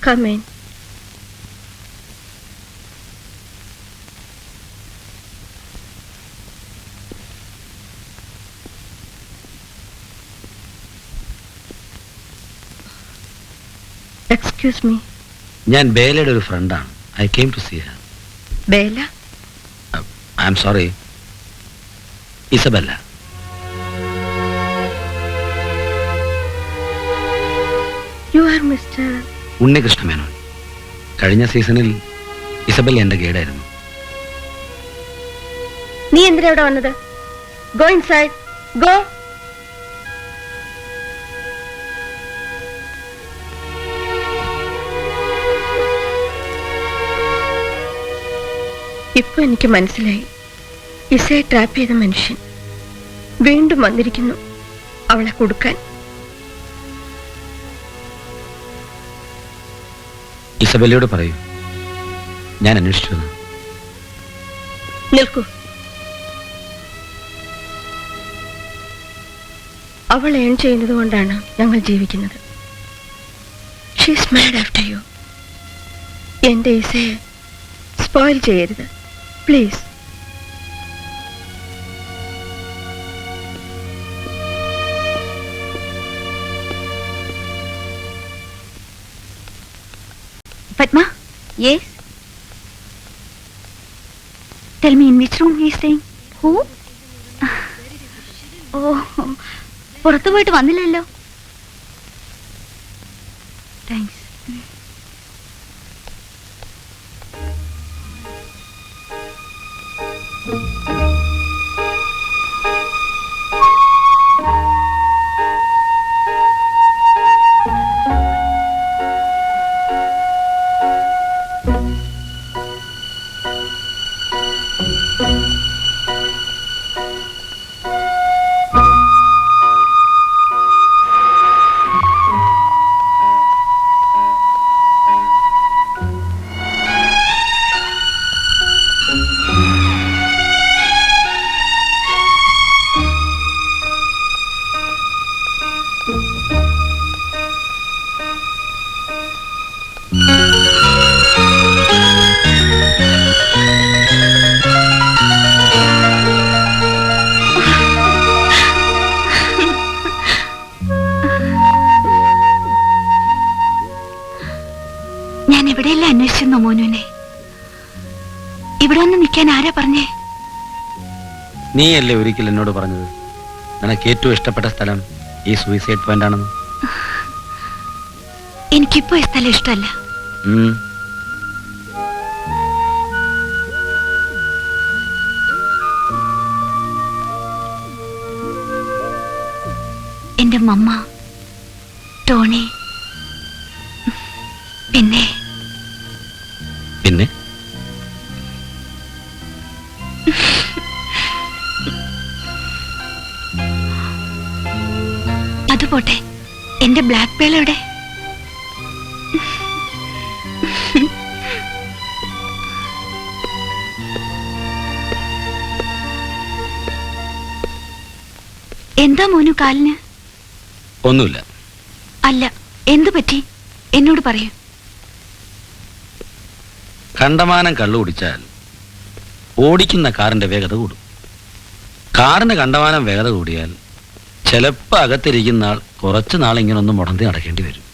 Come in. Excuse me. ഞാൻ ബേലയുടെ ഒരു ഫ്രണ്ടാണ്. I came to see her. Bella? I'm sorry. Isabella. You are Mr. Unnikrishna Menon. കഴിഞ്ഞ സീസണിൽ Isabella എന്റെ ഗൈഡായിരുന്നു. നീ എന്തിനാ ഇവിടെ വന്നത്? Go inside. Go. ഇപ്പൊ എനിക്ക് മനസ്സിലായി, ഇസയെ ട്രാപ്പ് ചെയ്ത മനുഷ്യൻ വീണ്ടും വന്നിരിക്കുന്നു അവളെ കൊടുക്കാൻ. ഇസബെല്ലയോട് പറയൂ, ഞാൻ അന്വേഷിച്ചു. നിൽക്കൂ. അവൾ ഏൺ ചെയ്യുന്നത് കൊണ്ടാണ് ഞങ്ങൾ ജീവിക്കുന്നത്. She's mad after you. എന്റെ ഇസയെ സ്പോയിൽ ചെയ്യരുത് please. Padma? Yes? Tell me, in which room he is staying? Who? Oh, പുറത്തു പോയിട്ട് വന്നില്ലല്ലോ. താങ്ക്സ്. ഞാൻ എവിടെയെല്ലാം അന്വേഷിച്ചെന്നോ മോനുവിനെ? ഇവിടെ ഒന്ന് നിൽക്കാൻ ആരാ പറഞ്ഞേ? നീയല്ലേ ഒരിക്കൽ എന്നോട് പറഞ്ഞത് നിനക്ക് ഏറ്റവും ഇഷ്ടപ്പെട്ട സ്ഥലം ഈ സൂയിസൈഡ് പോയിന്റ് ആണെന്ന്? എനിക്കിപ്പോ ഈ സ്ഥലം ഇഷ്ടമല്ല. എന്റെ മമ്മ, ടോണി, പിന്നെ പിന്നെ അതുപോട്ടെ, എന്റെ ബ്ലാക്ക് പേൾ എവിടെ? എന്താ മോനു കാലിന്? ഒന്നുമില്ല. അല്ല, എന്തു പറ്റി? എന്നോട് പറയൂ. കണ്ടമാനം കള്ളു കുടിച്ചാൽ ഓടിക്കുന്ന കാറിന്റെ വേഗത കൂടും. കാറിന് കണ്ടമാനം വേഗത കൂടിയാൽ ചിലപ്പോ അകത്തിരിക്കുന്ന ആൾ കുറച്ചു നാൾ ഇങ്ങനെ ഒന്ന് മുടന്തി നടക്കേണ്ടി വരും.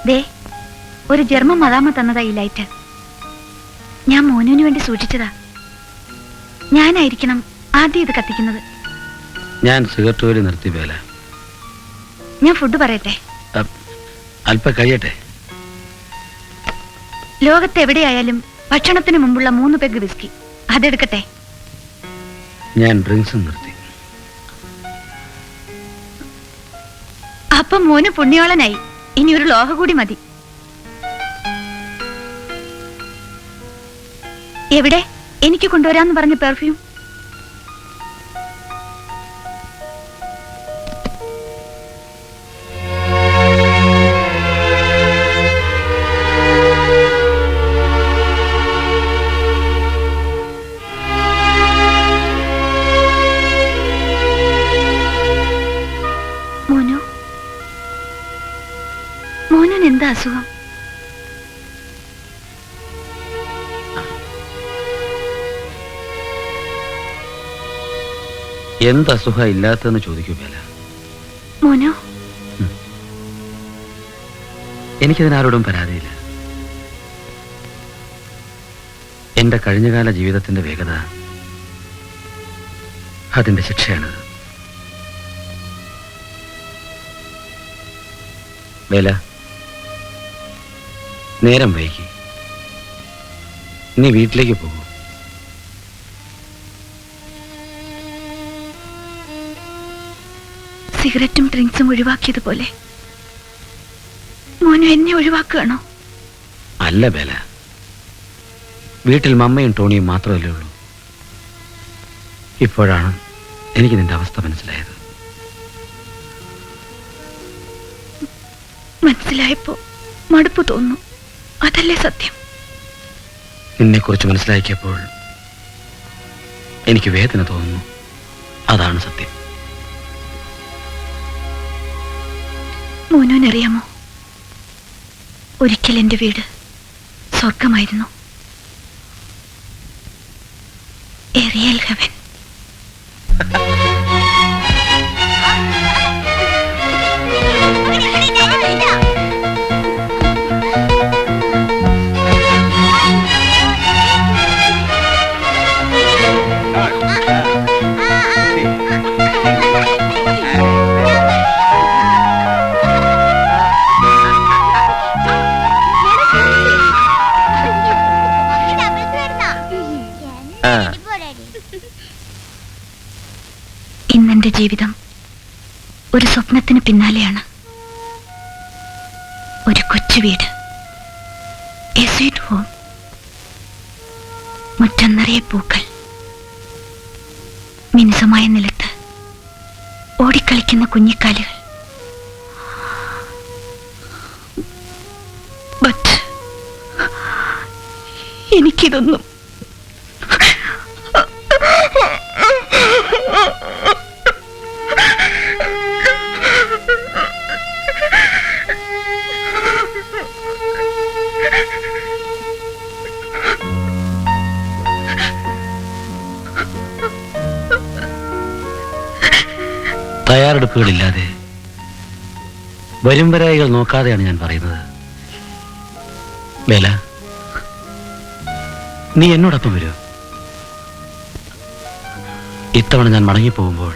ദേ, ഒരു ജർമ്മൻ മദാമ തന്നതാ ഈ ലൈറ്റ്. ഞാൻ മോനുവിന് വേണ്ടി സൂക്ഷിച്ചതാ. ഞാനായിരിക്കണം ആദ്യം ഇത് കത്തിക്കുന്നത്. ഞാൻ സിഗരറ്റ് വലി നിർത്തി വേല. ഞാൻ ഫുഡ് പറയട്ടെ? അല്പ കഴിയട്ടെ. ലോകത്ത് എവിടെയായാലും ഭക്ഷണത്തിന് മുമ്പുള്ള 3 പെഗ് വിസ്കി അതെടുക്കട്ടെ? ഞാൻ ഡ്രിങ്ക്സ് നിർത്തി. അപ്പം മോന് പുണ്യോളനായി. ഇനി ഒരു ലോഹ കൂടി മതി. എവിടെ എനിക്ക് കൊണ്ടുവരാന്ന് പറഞ്ഞ പെർഫ്യൂം? മോനു, മോനു എന്താ അസുഖം? എന്ത് അസുഖ ഇല്ലാത്തതെന്ന് ചോദിക്കൂ വേല. മോനു, എനിക്കതിനാരോടും പരാതിയില്ല. എന്റെ കഴിഞ്ഞകാല ജീവിതത്തിന്റെ വേഗത അതിന്റെ ശിക്ഷയാണ്. വേല, നേരം വൈകി. നീ വീട്ടിലേക്ക് പോകൂ. സിഗരറ്റും ഡ്രിങ്ക്സും ഒഴിവാക്കിയതുപോലെ മോനു എന്നെ ഒഴിവാക്കുകയാണോ? അല്ല വേല, വീട്ടിൽ മമ്മയും ടോണിയും മാത്രമല്ലേ ഉള്ളൂ. ഇപ്പോഴാണ് എനിക്ക് നിന്റെ അവസ്ഥ മനസ്സിലായത്. മനസ്സിലായപ്പോ മടുപ്പ് തോന്നുന്നു. അതല്ലേ സത്യം? നിന്നെക്കുറിച്ച് മനസ്സിലാക്കിയപ്പോൾ എനിക്ക് വേദന തോന്നുന്നു. അതാണ് സത്യം. മോനോനറിയാമോ, ഒരിക്കൽ എന്റെ വീട് സ്വർഗമായിരുന്നു. A real heaven. ഇന്നെന്റെ ജീവിതം ഒരു സ്വപ്നത്തിന് പിന്നാലെയാണ്. ഒരു കൊച്ചു വീട്, എ സ്വീറ്റ് ഹോം, മുറ്റം നിറയെ പൂക്കൾ, മിനുസമായ നിലത്ത് ഓടിക്കളിക്കുന്ന കുഞ്ഞിക്കാലുകൾ. ബട്ട് എനിക്കിതൊന്നും തയ്യാറെടുപ്പുകളില്ലാതെ വരും വരായികൾ നോക്കാതെയാണ് ഞാൻ പറയുന്നത്. വേല, നീ എന്നോടൊപ്പം വരൂ. ഇത്തവണ ഞാൻ മടങ്ങിപ്പോകുമ്പോൾ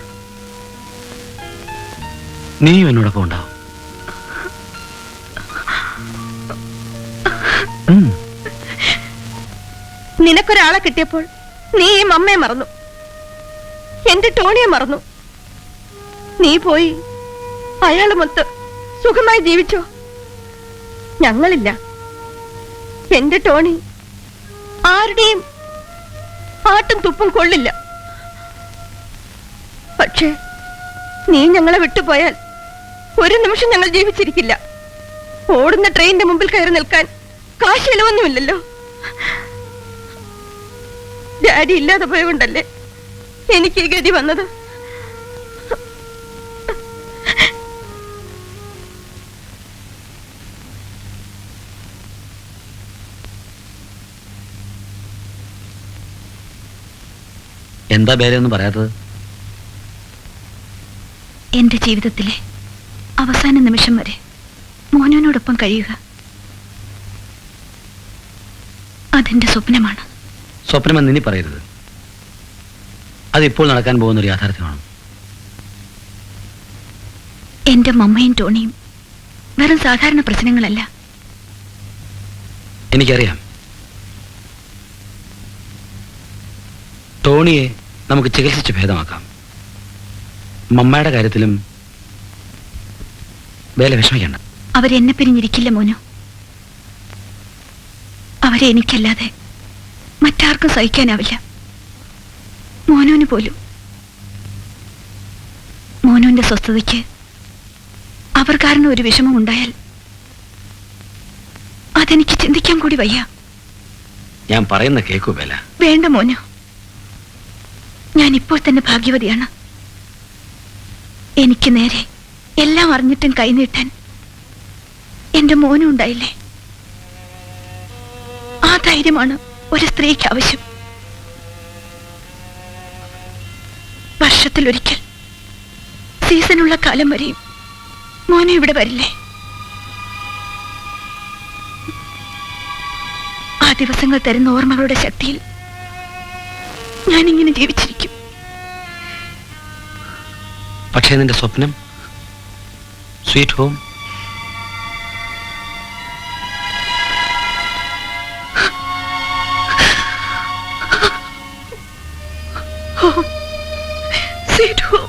നീയും എന്നോടൊപ്പം ഉണ്ടാവും. നിനക്കൊരാളെ കിട്ടിയപ്പോൾ നീ ഈ മമ്മയെ മറന്നു, എന്റെ ടോണിയെ മറന്നു. നീ പോയി അയാളുമൊത്ത് സുഖമായി ജീവിച്ചോ? ഞങ്ങളില്ല. എന്റെ ടോണി ആരുടെയും ആട്ടും തുപ്പും കൊള്ളില്ല. പക്ഷേ നീ ഞങ്ങളെ വിട്ടുപോയാൽ ഒരു നിമിഷം ഞങ്ങൾ ജീവിച്ചിരിക്കില്ല. ഓടുന്ന ട്രെയിനിന്റെ മുമ്പിൽ കയറി നിൽക്കാൻ കാശ് ചെലവൊന്നുമില്ലല്ലോ. ഡാഡി ഇല്ലാതെ പോയതുകൊണ്ടല്ലേ എനിക്ക് ഈ ഗതി വന്നത്. എന്താ പേരെയൊന്നും പറയാത്തത്? എന്റെ ജീവിതത്തിലെ അവസാന നിമിഷം വരെ മോനുവിനോടൊപ്പം കഴിയുക. അതെന്റെ സ്വപ്നമാണ്. സ്വപ്നമെന്ന് ഇനി പറയരുത്. അതിപ്പോൾ നടക്കാൻ പോകുന്ന ഒരു യാഥാർത്ഥ്യമാണ്. എന്റെ മമ്മയും ടോണിയും വെറും സാധാരണ പ്രശ്നങ്ങളല്ല. എനിക്കറിയാം. ടോണിയെ നമുക്ക് ചികിത്സിച്ച് ഭേദമാക്കാം. മമ്മയുടെ കാര്യത്തിലും വേല വിഷമിക്കണ്ട. അവരെന്നെ പിരിഞ്ഞിരിക്കില്ല മോനു. അവരെ എനിക്കല്ലാതെ മറ്റാർക്കും സഹിക്കാനാവില്ല. മോനുവിന് പോലും. മോനുവിന്റെ സ്വസ്ഥതയ്ക്ക് അവർ കാരണം ഒരു വിഷമം ഉണ്ടായാൽ അതെനിക്ക് ചിന്തിക്കാൻ കൂടി വയ്യ. ഞാൻ പറയുന്ന കേക്കു വേല. വേണ്ട മോനു, ഞാൻ ഇപ്പോൾ തന്നെ ഭാഗ്യവതിയാണ്. എനിക്ക് നേരെ എല്ലാം അറിഞ്ഞിട്ടും കൈനീട്ടാൻ എന്റെ മോനും ഉണ്ടായില്ലേ. ആ ധൈര്യമാണ് ഒരു സ്ത്രീക്ക് ആവശ്യം. വർഷത്തിലൊരിക്കൽ സീസണുള്ള കാലം വരെയും മോനും ഇവിടെ വരില്ലേ? ആ ദിവസങ്ങൾ തരുന്ന ഓർമ്മകളുടെ ശക്തിയിൽ ഞാനിങ്ങനെ ജീവിച്ചിരിക്കും. പക്ഷേ നിന്റെ സ്വപ്നം, സ്വീറ്റ് ഹോം, Sweet home.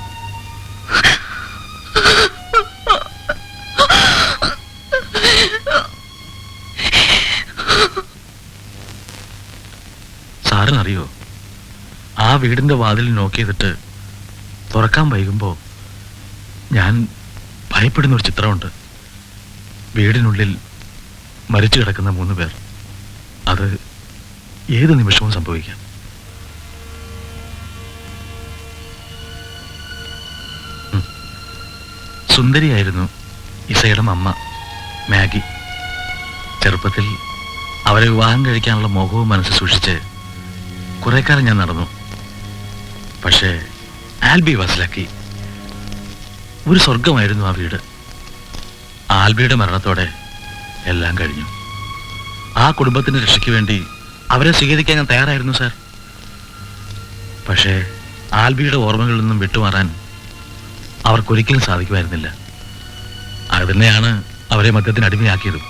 സാറിനറിയോ, ആ വീടിന്റെ വാതിൽ നോക്ക് ചെയ്തിട്ട് തുറക്കാൻ വൈകുമ്പോ ഞാൻ ഭയപ്പെടുന്ന ഒരു ചിത്രമുണ്ട്. വീടിനുള്ളിൽ മരിച്ചു കിടക്കുന്ന 3 പേർ. അത് ഏത് നിമിഷവും സംഭവിക്കാം. സുന്ദരിയായിരുന്നു ഇസയുടെ അമ്മ മാഗി. ചെറുപ്പത്തിൽ അവരെ വിവാഹം കഴിക്കാനുള്ള മോഹവും മനസ്സ് സൂക്ഷിച്ച് കുറെ കാലം ഞാൻ നടന്നു. പക്ഷേ ആൽബി വാസ് ലക്കി. ഒരു സ്വർഗമായിരുന്നു ആ വീട്. ആൽബിയുടെ മരണത്തോടെ എല്ലാം കഴിഞ്ഞു. ആ കുടുംബത്തിന്റെ രക്ഷയ്ക്ക് വേണ്ടി അവരെ സ്വീകരിക്കാൻ ഞാൻ തയ്യാറായിരുന്നു സാർ. പക്ഷേ ആൽബിയുടെ ഓർമ്മകളിൽ നിന്നും വിട്ടുമാറാൻ അവർക്കൊരിക്കലും സാധിക്കുമായിരുന്നില്ല. അത് തന്നെയാണ് അവരെ മദ്യത്തിന് അടിമയാക്കിയതും.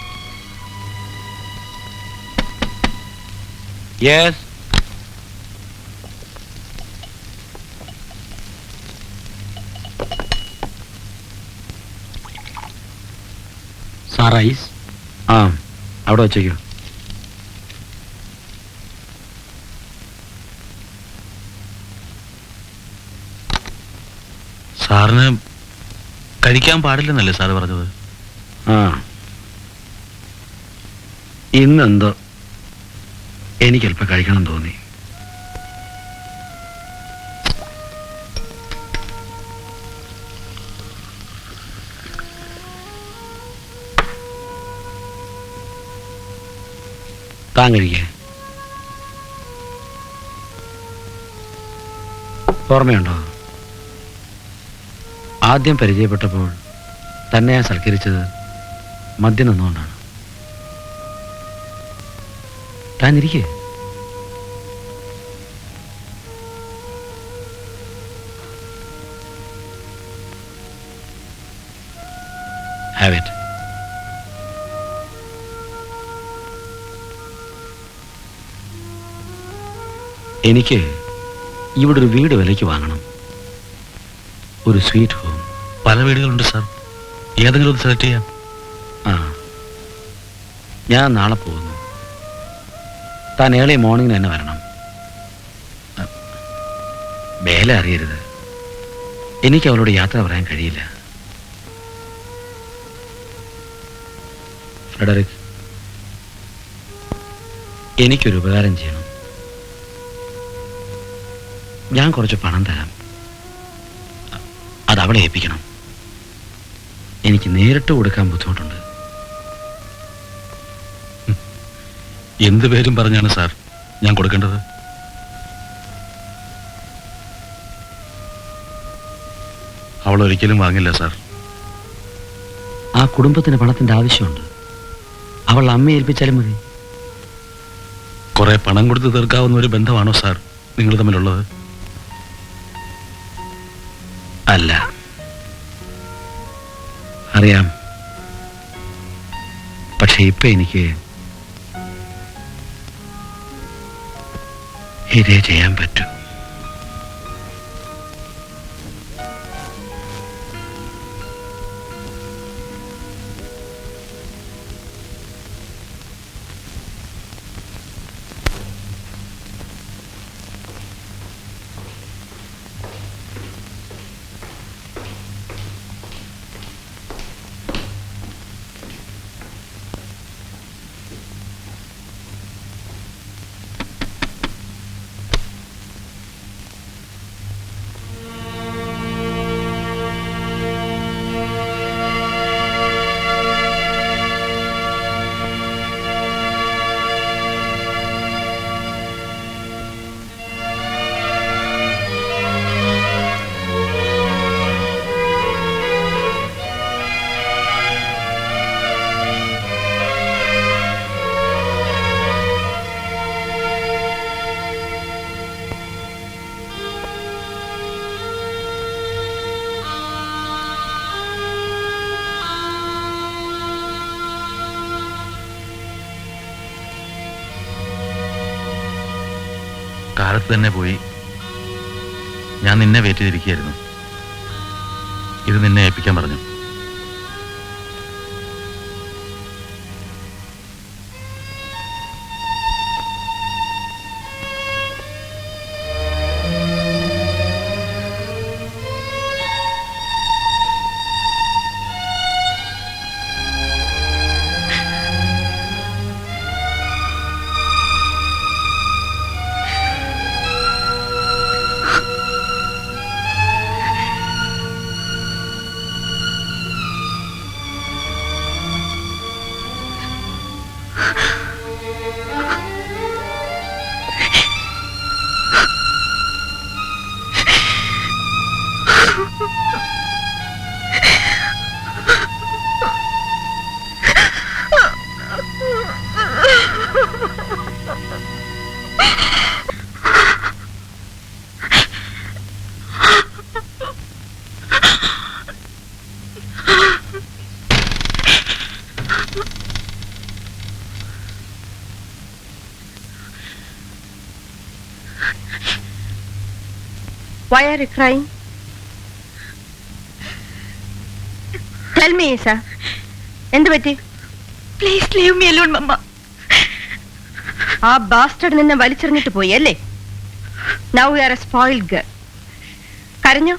യെസ്. സാറൈസ്. ആ, അവിടെ വച്ചേക്കോ. സാറിന് കഴിക്കാൻ പാടില്ലെന്നല്ലേ സാറ് പറഞ്ഞത്? ആ, ഇന്നെന്തോ എനിക്കല്പം കഴിക്കണം തോന്നി. താൻ കഴിക്കേ. ഓർമ്മയുണ്ടോ, ആദ്യം പരിചയപ്പെട്ടപ്പോൾ തന്നെ ഞാൻ സൽക്കരിച്ചത് മദ്യം നിന്നുകൊണ്ടാണ്. താൻ ഇരിക്കേ. Have it. എനിക്ക് ഇവിടെ ഒരു വീട് വിലയ്ക്ക് വാങ്ങണം. ഒരു സ്വീറ്റ് ഹോം. പല വീടുകളുണ്ട് സാർ, ഏതെങ്കിലും ഒന്ന് സെലക്ട് ചെയ്യാം. ആ, ഞാൻ നാളെ പോകുന്നു. താൻ ഏളി മോർണിംഗ് തന്നെ വരണം. വേല അറിയരുത്. എനിക്ക് അവളോട് യാത്ര പറയാൻ കഴിയില്ല. ഫ്രെഡറിക്, എനിക്കൊരു ഉപകാരം ചെയ്യണം. ഞാൻ കുറച്ച് പണം തരാം. അത് അവളെ ഏൽപ്പിക്കണം. എനിക്ക് നേരിട്ട് കൊടുക്കാൻ ബുദ്ധിമുട്ടുണ്ട്. എന്ത് പേരും പറഞ്ഞാണ് സാർ ഞാൻ കൊടുക്കേണ്ടത്? അവൾ ഒരിക്കലും വാങ്ങില്ല സാർ. ആ, ആ കുടുംബത്തിന് പണത്തിന്റെ ആവശ്യമുണ്ട്. അവൾ അമ്മയെ ഏൽപ്പിച്ചാലും മതി. കുറെ പണം കൊടുത്ത് തീർക്കാവുന്ന ഒരു ബന്ധമാണോ സാർ നിങ്ങൾ തമ്മിലുള്ളത്? അല്ല, അറിയാം. പക്ഷെ ഇപ്പൊ എനിക്ക് ഇതേ ചെയ്യാൻ പറ്റൂ. കാലത്ത് തന്നെ പോയി. ഞാൻ നിന്നെ വെയിറ്റ് ചെയ്തിരിക്കുകയായിരുന്നു. ഇത് നിന്നെ ഏൽപ്പിക്കാൻ പറഞ്ഞു. Why are you crying? Tell me, Isa. എന്ത് പറ്റി? പ്ലീസ് ലീവ് മീ അലോൺ മമ്മ. ആ ബാസ്റ്റർഡ് നിന്നെ വലിച്ചെറിഞ്ഞിട്ട് പോയി അല്ലേ? Now you are a spoiled girl. കരഞ്ഞോ?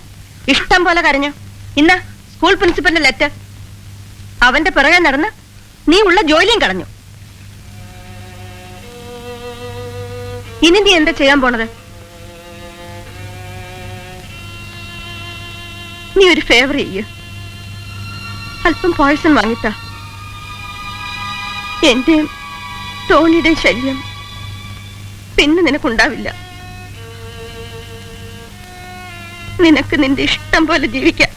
ഇഷ്ടം പോലെ കരഞ്ഞോ? ഇന്ന സ്കൂൾ പ്രിൻസിപ്പലിന്റെ ലെറ്റർ. അവന്റെ പിറകെ നടന്ന് നീ ഉള്ള ജോലിയും കളഞ്ഞു. ഇനി നീ എന്താ ചെയ്യാൻ പോണത്? നീ ഒരു ഫേവർ ചെയ്യ്. അല്പം പോയ്സൺ വാങ്ങിത്ത. എന്റെയും ടോണിയുടെയും ശല്യം പിന്നെ നിനക്കുണ്ടാവില്ല. നിനക്ക് നിന്റെ ഇഷ്ടം പോലെ ജീവിക്കാം.